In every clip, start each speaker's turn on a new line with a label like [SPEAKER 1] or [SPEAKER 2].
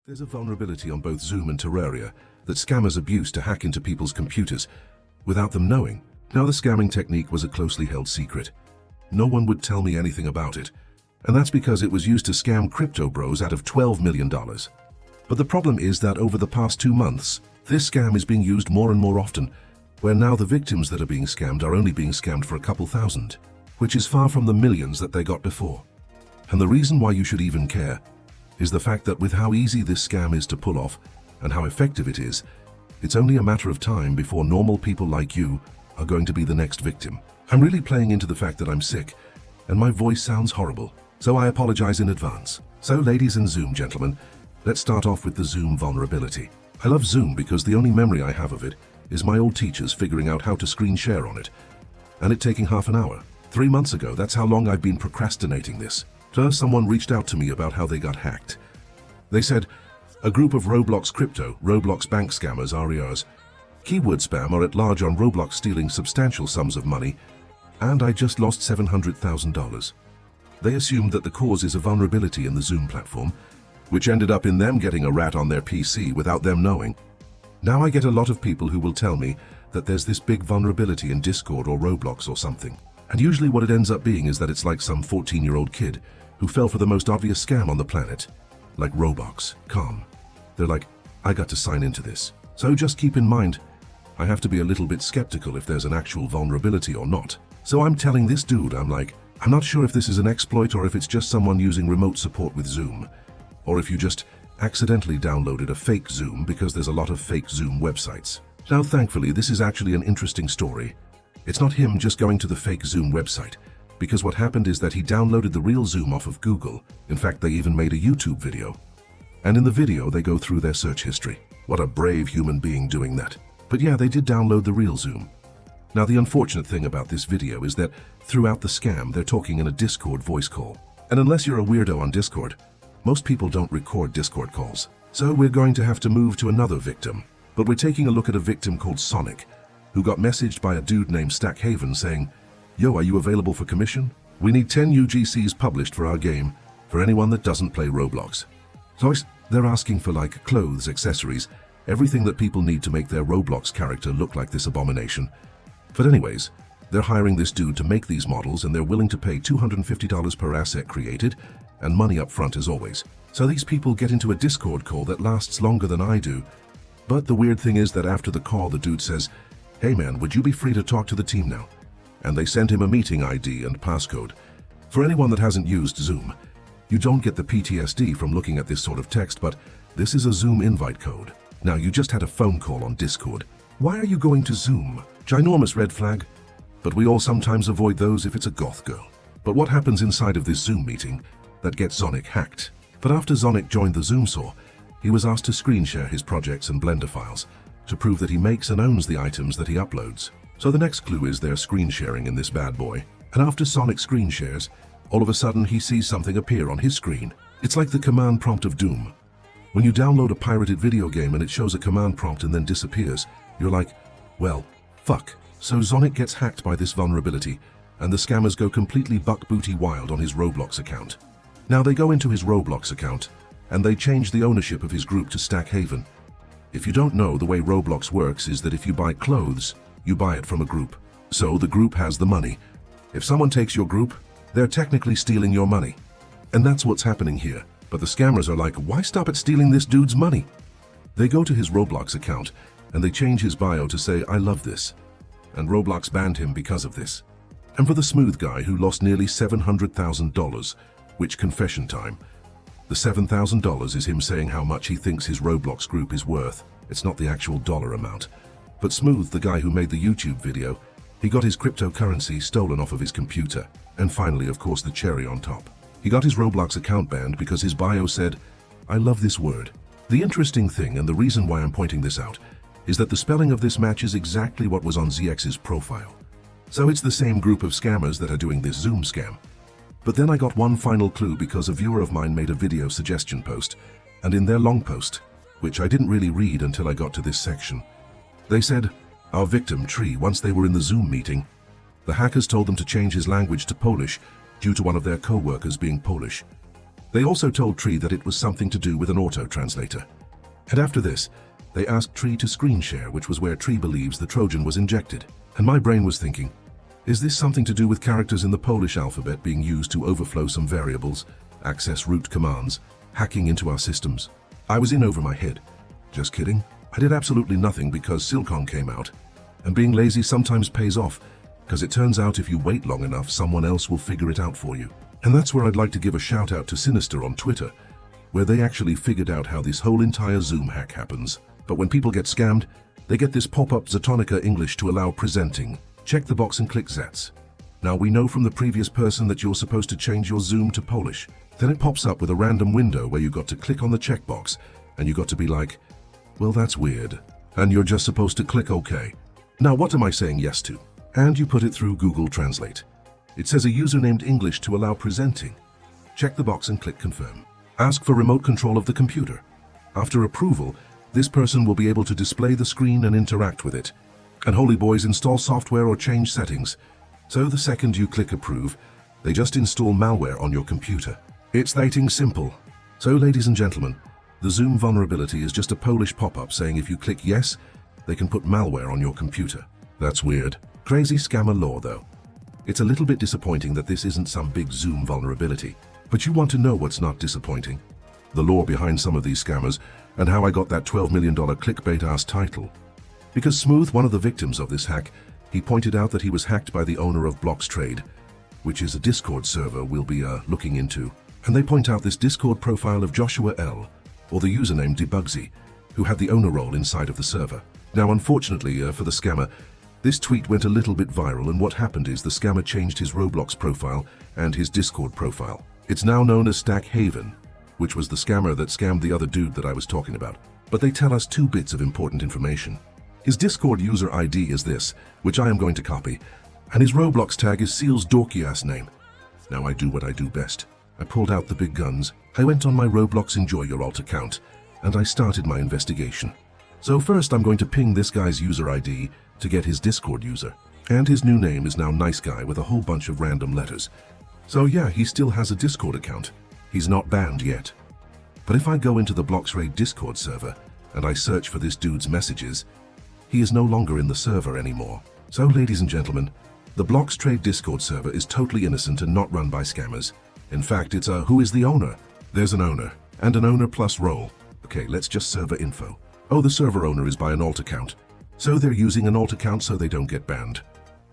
[SPEAKER 1] There's a vulnerability on both Zoom and Terraria that scammers abuse to hack into people's computers without them knowing. Now, the scamming technique was a closely held secret. No one would tell me anything about it, and that's because it was used to scam crypto bros out of $12 million. But the problem is that over the past 2 months, this scam is being used more and more often, where now the victims that are being scammed are only being scammed for a couple thousand, which is far from the millions that they got before. And the reason why you should even care is the fact that with how easy this scam is to pull off and how effective it is, it's only a matter of time before normal people like you are going to be the next victim. I'm really playing into the fact that I'm sick and my voice sounds horrible, so I apologize in advance. So ladies and Zoom gentlemen, let's start off with the Zoom vulnerability. I love Zoom because the only memory I have of it is my old teachers figuring out how to screen share on it, and it taking half an hour. 3 months ago, that's how long I've been procrastinating this. First, someone reached out to me about how they got hacked. They said, a group of Roblox crypto, Roblox bank scammers, RERs, keyword spam are at large on Roblox stealing substantial sums of money, and I just lost $700,000. They assumed that the cause is a vulnerability in the Zoom platform, which ended up in them getting a rat on their PC without them knowing. Now I get a lot of people who will tell me that there's this big vulnerability in Discord or Roblox or something. And usually what it ends up being is that it's like some 14-year-old kid who fell for the most obvious scam on the planet, like Roblox, Calm. They're like, I got to sign into this. So just keep in mind, I have to be a little bit skeptical if there's an actual vulnerability or not. So I'm telling this dude, I'm like, I'm not sure if this is an exploit or if it's just someone using remote support with Zoom, or if you just accidentally downloaded a fake Zoom because there's a lot of fake Zoom websites. Now, thankfully, this is actually an interesting story. It's not him just going to the fake Zoom website, because what happened is that he downloaded the real Zoom off of Google. In fact, they even made a YouTube video. And in the video, they go through their search history. What a brave human being doing that. But yeah, they did download the real Zoom. Now, the unfortunate thing about this video is that throughout the scam, they're talking in a Discord voice call. And unless you're a weirdo on Discord, most people don't record Discord calls. So we're going to have to move to another victim. But we're taking a look at a victim called Sonic, who got messaged by a dude named Stackhaven saying, yo, are you available for commission? We need 10 UGCs published for our game for anyone that doesn't play Roblox. So they're asking for like clothes, accessories, everything that people need to make their Roblox character look like this abomination. But anyways, they're hiring this dude to make these models and they're willing to pay $250 per asset created and money up front as always. So these people get into a Discord call that lasts longer than I do. But the weird thing is that after the call, the dude says, hey man, would you be free to talk to the team now? And they send him a meeting ID and passcode. For anyone that hasn't used Zoom, you don't get the PTSD from looking at this sort of text, but this is a Zoom invite code. Now, you just had a phone call on Discord. Why are you going to Zoom? Ginormous red flag. But we all sometimes avoid those if it's a goth girl. But what happens inside of this Zoom meeting that gets Sonic hacked? But after Sonic joined the Zoom saw, he was asked to screen share his projects and Blender files to prove that he makes and owns the items that he uploads. So the next clue is their screen sharing in this bad boy. And after Sonic screen shares, all of a sudden he sees something appear on his screen. It's like the command prompt of Doom. When you download a pirated video game and it shows a command prompt and then disappears, you're like, well, fuck. So Sonic gets hacked by this vulnerability, and the scammers go completely buck booty wild on his Roblox account. Now they go into his Roblox account, and they change the ownership of his group to Stackhaven. If you don't know, the way Roblox works is that if you buy clothes, you buy it from a group. So the group has the money. If someone takes your group, they're technically stealing your money. And that's what's happening here. But the scammers are like, why stop at stealing this dude's money? They go to his Roblox account, and they change his bio to say, I love this. And Roblox banned him because of this. And for the smooth guy who lost nearly $700,000, which confession time, the $7,000 is him saying how much he thinks his Roblox group is worth. It's not the actual dollar amount. But Smooth, the guy who made the YouTube video, he got his cryptocurrency stolen off of his computer. And finally, of course, the cherry on top. He got his Roblox account banned because his bio said, I love this word. The interesting thing, and the reason why I'm pointing this out, is that the spelling of this matches exactly what was on ZX's profile. So it's the same group of scammers that are doing this Zoom scam. But then I got one final clue because a viewer of mine made a video suggestion post, and in their long post, which I didn't really read until I got to this section, they said, our victim, Tree, once they were in the Zoom meeting, the hackers told them to change his language to Polish due to one of their co-workers being Polish. They also told Tree that it was something to do with an auto-translator. And after this, they asked Tree to screen share, which was where Tree believes the Trojan was injected. And my brain was thinking, is this something to do with characters in the Polish alphabet being used to overflow some variables, access root commands, hacking into our systems? I was in over my head. Just kidding. I did absolutely nothing because Silcon came out. And being lazy sometimes pays off, because it turns out if you wait long enough, someone else will figure it out for you. And that's where I'd like to give a shout out to Sinister on Twitter, where they actually figured out how this whole entire Zoom hack happens. But when people get scammed, they get this pop-up Zatonica English to allow presenting. Check the box and click Zats. Now we know from the previous person that you're supposed to change your Zoom to Polish. Then it pops up with a random window where you got to click on the checkbox and you got to be like, well, that's weird. And you're just supposed to click OK. Now what am I saying yes to? And you put it through Google Translate. It says a user named English to allow presenting. Check the box and click confirm. Ask for remote control of the computer. After approval, this person will be able to display the screen and interact with it. And holy boys, install software or change settings. So the second you click approve, they just install malware on your computer. It's that simple. So ladies and gentlemen, the Zoom vulnerability is just a Polish pop-up saying if you click yes, they can put malware on your computer. That's weird. Crazy scammer law though. It's a little bit disappointing that this isn't some big Zoom vulnerability. But you want to know what's not disappointing? The lore behind some of these scammers and how I got that $12 million clickbait-ass title. Because Smooth, one of the victims of this hack, he pointed out that he was hacked by the owner of Blockstrade, which is a Discord server we'll be looking into. And they point out this Discord profile of Joshua L, or the username Debugsy, who had the owner role inside of the server. Now unfortunately for the scammer, this tweet went a little bit viral, and what happened is the scammer changed his Roblox profile and his Discord profile. It's now known as Stack Haven, which was the scammer that scammed the other dude that I was talking about. But they tell us 2 bits of important information. His Discord user ID is this, which I am going to copy, and his Roblox tag is Seal's dorky-ass name. Now I do what I do best. I pulled out the big guns, I went on my Roblox Enjoy Your Alt account, and I started my investigation. So first I'm going to ping this guy's user ID to get his Discord user. And his new name is now Nice Guy with a whole bunch of random letters. So yeah, he still has a Discord account. He's not banned yet. But if I go into the Blockstrade Discord server and I search for this dude's messages, he is no longer in the server anymore. So ladies and gentlemen, the Blockstrade Discord server is totally innocent and not run by scammers. In fact, it's a who is the owner? There's an owner, and an owner plus role. Okay, let's just server info. Oh, the server owner is by an alt account. So they're using an alt account so they don't get banned.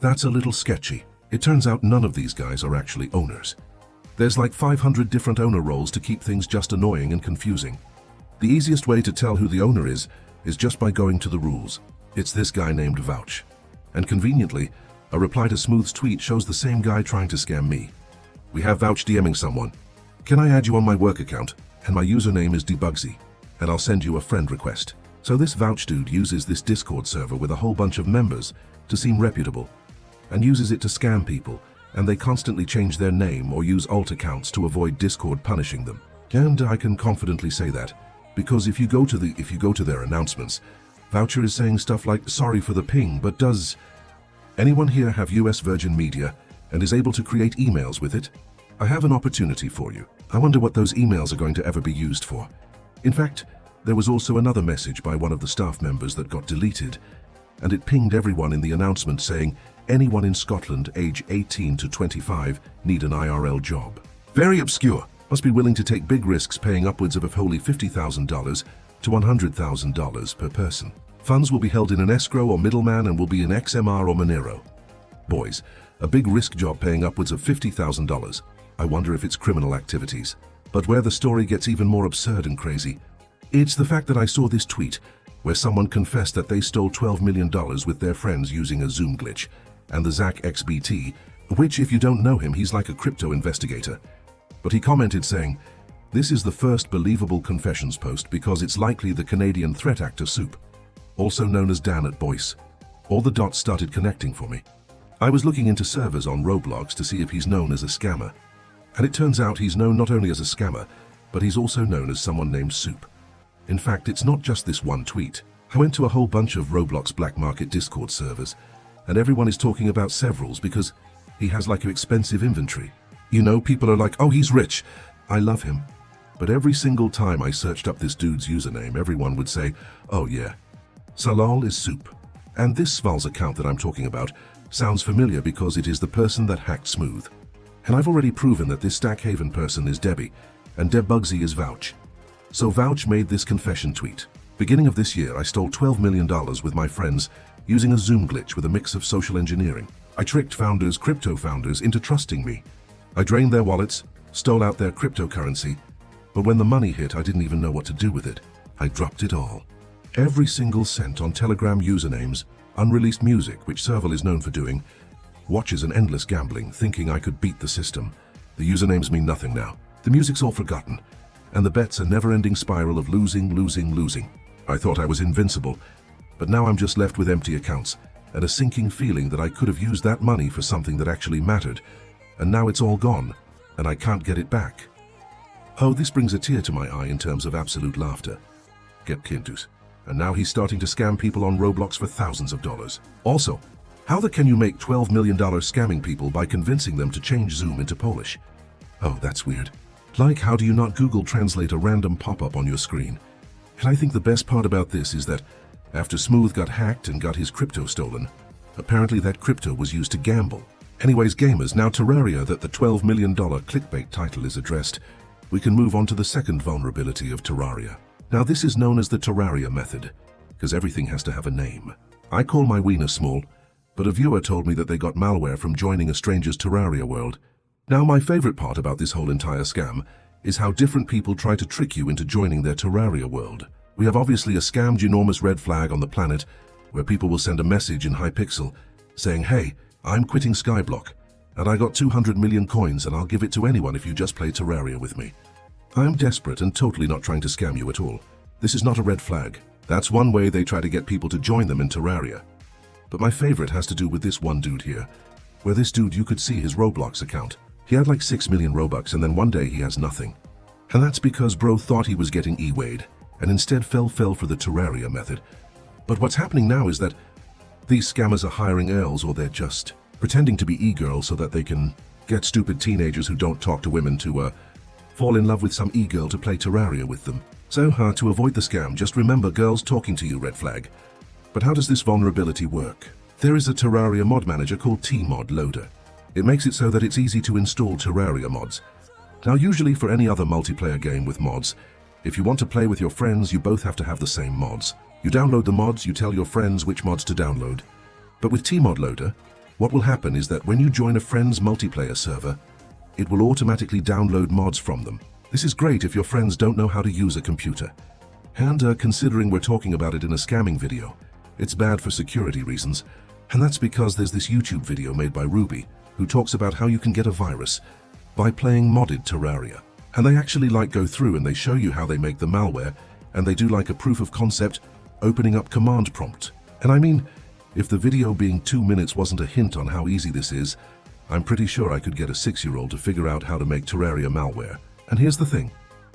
[SPEAKER 1] That's a little sketchy. It turns out none of these guys are actually owners. There's like 500 different owner roles to keep things just annoying and confusing. The easiest way to tell who the owner is just by going to the rules. It's this guy named Vouch. And conveniently, a reply to Smooth's tweet shows the same guy trying to scam me. We have Vouch DMing someone. Can I add you on my work account? And my username is Debugsy. And I'll send you a friend request. So this Vouch dude uses this Discord server with a whole bunch of members to seem reputable, and uses it to scam people, and they constantly change their name or use alt accounts to avoid Discord punishing them. And I can confidently say that, because if you go to their announcements, Voucher is saying stuff like, sorry for the ping, but does anyone here have US Virgin Media and is able to create emails with it? I have an opportunity for you. I wonder what those emails are going to ever be used for. In fact, there was also another message by one of the staff members that got deleted, and it pinged everyone in the announcement saying, anyone in Scotland age 18 to 25 need an IRL job. Very obscure. Must be willing to take big risks paying upwards of wholly $50,000 to $100,000 per person. Funds will be held in an escrow or middleman and will be in XMR or Monero. Boys, a big risk job paying upwards of $50,000. I wonder if it's criminal activities. But where the story gets even more absurd and crazy, it's the fact that I saw this tweet where someone confessed that they stole $12 million with their friends using a Zoom glitch, and the Zach XBT, which if you don't know him, he's like a crypto investigator. But he commented saying, this is the first believable confessions post because it's likely the Canadian threat actor Soup, also known as Dan at Boyce. All the dots started connecting for me. I was looking into servers on Roblox to see if he's known as a scammer. And it turns out he's known not only as a scammer, but he's also known as someone named Soup. In fact, it's not just this one tweet. I went to a whole bunch of Roblox black market Discord servers, and everyone is talking about Severals because he has like an expensive inventory. You know, people are like, oh, he's rich. I love him. But every single time I searched up this dude's username, everyone would say, oh yeah, Salal is soup. And this Sval's account that I'm talking about sounds familiar because it is the person that hacked Smooth. And I've already proven that this Stackhaven person is Debbie, and Deb Bugsy is Vouch. So Vouch made this confession tweet. Beginning of this year, I stole $12 million with my friends using a Zoom glitch with a mix of social engineering. I tricked crypto founders into trusting me. I drained their wallets, stole out their cryptocurrency, but when the money hit, I didn't even know what to do with it. I dropped it all. Every single cent on Telegram usernames, unreleased music, which Serval is known for doing, watches and endless gambling, thinking I could beat the system. The usernames mean nothing now. The music's all forgotten, and the bet's a never-ending spiral of losing, losing, losing. I thought I was invincible, but now I'm just left with empty accounts and a sinking feeling that I could have used that money for something that actually mattered, and now it's all gone, and I can't get it back. Oh, this brings a tear to my eye in terms of absolute laughter. Get Kintus. And now he's starting to scam people on Roblox for thousands of dollars. Also, how can you make $12 million scamming people by convincing them to change Zoom into Polish? Oh, that's weird. Like, how do you not Google Translate a random pop-up on your screen? And I think the best part about this is that after Smooth got hacked and got his crypto stolen, apparently that crypto was used to gamble. Anyways, gamers, now Terraria that the $12 million clickbait title is addressed, we can move on to the second vulnerability of Terraria. Now this is known as the Terraria method, because everything has to have a name. I call my wiener small, but a viewer told me that they got malware from joining a stranger's Terraria world. Now my favorite part about this whole entire scam is how different people try to trick you into joining their Terraria world. We have obviously a scammed enormous red flag on the planet, where people will send a message in Hypixel saying, hey, I'm quitting Skyblock, and I got 200 million coins and I'll give it to anyone if you just play Terraria with me. I am desperate and totally not trying to scam you at all. This is not a red flag. That's one way they try to get people to join them in Terraria. But my favorite has to do with this one dude here, where this dude, you could see his Roblox account. He had like 6 million Robux and then one day he has nothing. And that's because bro thought he was getting E-Wade and instead fell for the Terraria method. But what's happening now is that these scammers are hiring earls, or they're just pretending to be e-girls so that they can get stupid teenagers who don't talk to women to fall in love with some e-girl to play Terraria with them. So to avoid the scam, just remember girls talking to you, red flag. But how does this vulnerability work? There is a Terraria mod manager called Tmod Loader. It makes it so that it's easy to install Terraria mods. Now usually for any other multiplayer game with mods, if you want to play with your friends, you both have to have the same mods. You download the mods, you tell your friends which mods to download. But with Tmod Loader, what will happen is that when you join a friend's multiplayer server, it will automatically download mods from them. This is great if your friends don't know how to use a computer. And considering we're talking about it in a scamming video, it's bad for security reasons. And that's because there's this YouTube video made by Ruby who talks about how you can get a virus by playing modded Terraria. And they actually go through and they show you how they make the malware, and they do like a proof of concept opening up command prompt. And I mean, if the video being 2 minutes wasn't a hint on how easy this is, I'm pretty sure I could get a 6-year-old to figure out how to make Terraria malware. And here's the thing,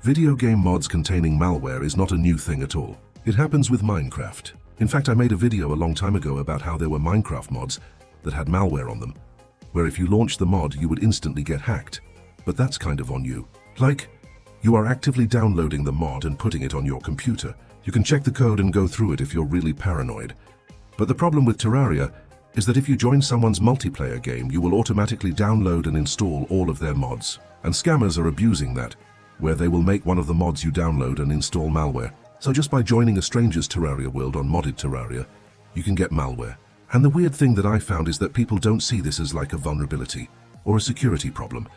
[SPEAKER 1] video game mods containing malware is not a new thing at all. It happens with Minecraft. In fact, I made a video a long time ago about how there were Minecraft mods that had malware on them, where if you launched the mod, you would instantly get hacked. But that's kind of on you. Like, you are actively downloading the mod and putting it on your computer. You can check the code and go through it if you're really paranoid. But the problem with Terraria is that if you join someone's multiplayer game, you will automatically download and install all of their mods. And scammers are abusing that, where they will make one of the mods you download and install malware. So just by joining a stranger's Terraria world on modded Terraria, you can get malware. And the weird thing that I found is that people don't see this as like a vulnerability or a security problem,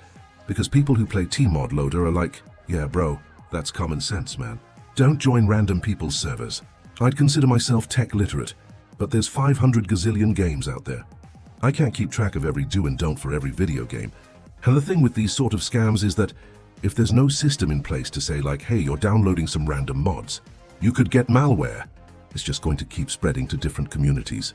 [SPEAKER 1] because people who play Tmod Loader are like, yeah bro, that's common sense, man. Don't join random people's servers. I'd consider myself tech literate, but there's 500 gazillion games out there. I can't keep track of every do and don't for every video game. And the thing with these sort of scams is that if there's no system in place to say like, hey, you're downloading some random mods, you could get malware. It's just going to keep spreading to different communities.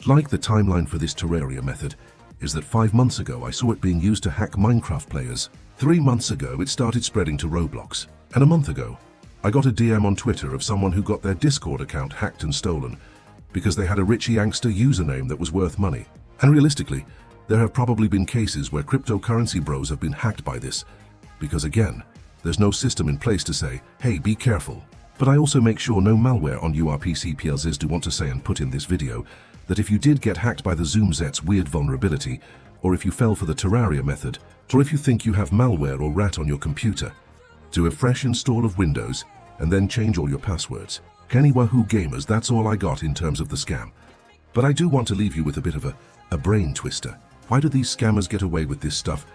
[SPEAKER 1] Like the timeline for this Terraria method is that 5 months ago I saw it being used to hack Minecraft players. 3 months ago it started spreading to Roblox. And a month ago, I got a DM on Twitter of someone who got their Discord account hacked and stolen because they had a Richie Angster username that was worth money. And realistically, there have probably been cases where cryptocurrency bros have been hacked by this, because again, There's no system in place to say, hey, be careful. But I also make sure no malware on URPC PLZs do want to say and put in this video that if you did get hacked by the ZoomZet's weird vulnerability, or if you fell for the Terraria method, or if you think you have malware or rat on your computer, do a fresh install of Windows and then change all your passwords. Kenny Wahoo Gamers, that's all I got in terms of the scam. But I do want to leave you with a bit of a brain twister. Why do these scammers get away with this stuff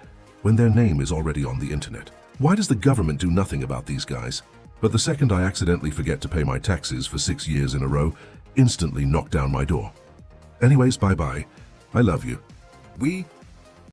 [SPEAKER 1] when their name is already on the internet? Why does the government do nothing about these guys? But the second I accidentally forget to pay my taxes for 6 years in a row, instantly knock down my door. Anyways, bye-bye. I love you.
[SPEAKER 2] We